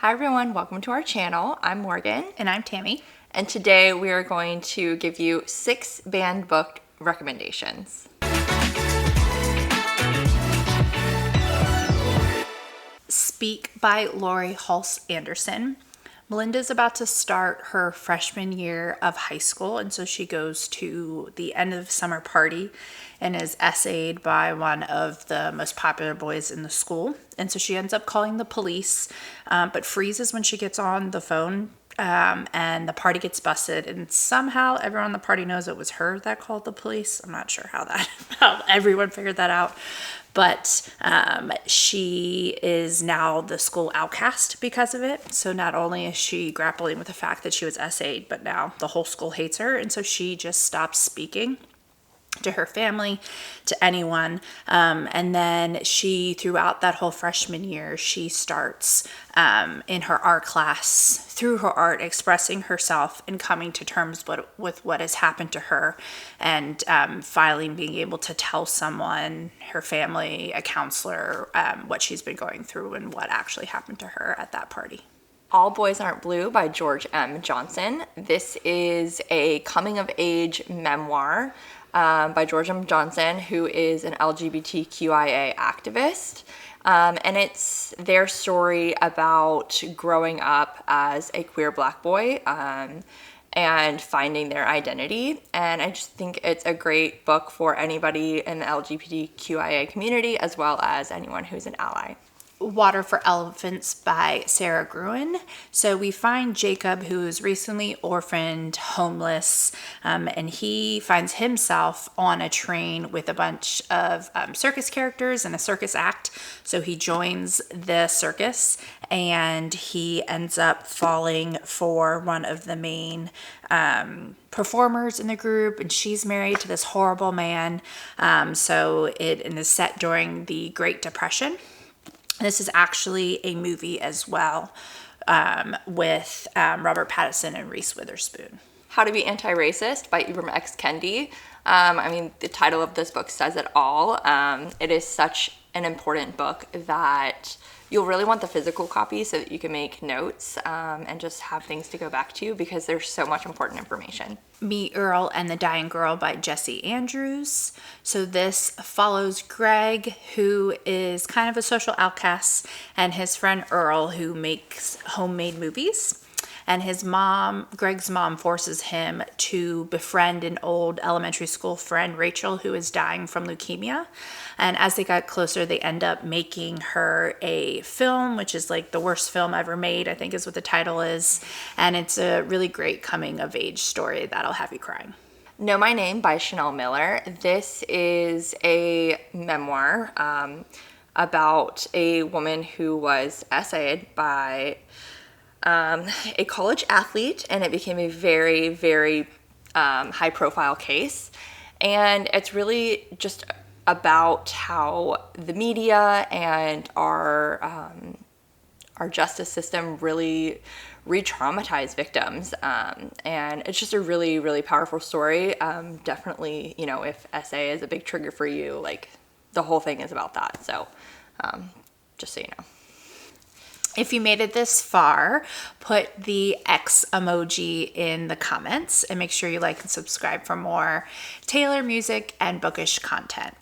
Hi everyone, welcome to our channel. I'm Morgan. And I'm Tammy. And today we are going to give you 6 banned book recommendations. Speak by Lori Hulse Anderson. Melinda's about to start her freshman year of high school, and so she goes to the end of summer party and is essayed by one of the most popular boys in the school. And so she ends up calling the police, but freezes when she gets on the phone, and the party gets busted. And somehow everyone in the party knows it was her that called the police. I'm not sure how everyone figured that out. But she is now the school outcast because of it. So not only is she grappling with the fact that she was essayed, but now the whole school hates her. And so she just stops speaking to her family, to anyone. And then she, throughout that whole freshman year, she starts in her art class, through her art, expressing herself and coming to terms with what has happened to her, and finally being able to tell someone, her family, a counselor, what she's been going through and what actually happened to her at that party. All Boys Aren't Blue by George M. Johnson. This is a coming-of-age memoir by George M. Johnson, who is an LGBTQIA activist. And it's their story about growing up as a queer Black boy and finding their identity. And I just think it's a great book for anybody in the LGBTQIA community, as well as anyone who's an ally. Water for Elephants by Sarah Gruen. So we find Jacob, who is recently orphaned, homeless, and he finds himself on a train with a bunch of circus characters and a circus act. So he joins the circus, and he ends up falling for one of the main performers in the group, and she's married to this horrible man. So it is set during the Great Depression. This is actually a movie as well, with Robert Pattinson and Reese Witherspoon. How to Be Anti-Racist by Ibram X. Kendi. The title of this book says it all. It is such an important book that you'll really want the physical copy so that you can make notes and just have things to go back to, because there's so much important information. Meet Earl and the Dying Girl by Jesse Andrews. So this follows Greg, who is kind of a social outcast, and his friend Earl, who makes homemade movies. And his mom, Greg's mom, forces him to befriend an old elementary school friend, Rachel, who is dying from leukemia. And as they got closer, they end up making her a film, which is like the worst film ever made, I think is what the title is. And it's a really great coming of age story that'll have you crying. Know My Name by Chanel Miller. This is a memoir about a woman who was essayed by a college athlete, and it became a very, very high profile case. And it's really just about how the media and our justice system really re-traumatize victims. And it's just a really, really powerful story. Definitely, if essay is a big trigger for you, like the whole thing is about that. So just so you know. If you made it this far, put the X emoji in the comments, and make sure you like and subscribe for more Taylor music and bookish content.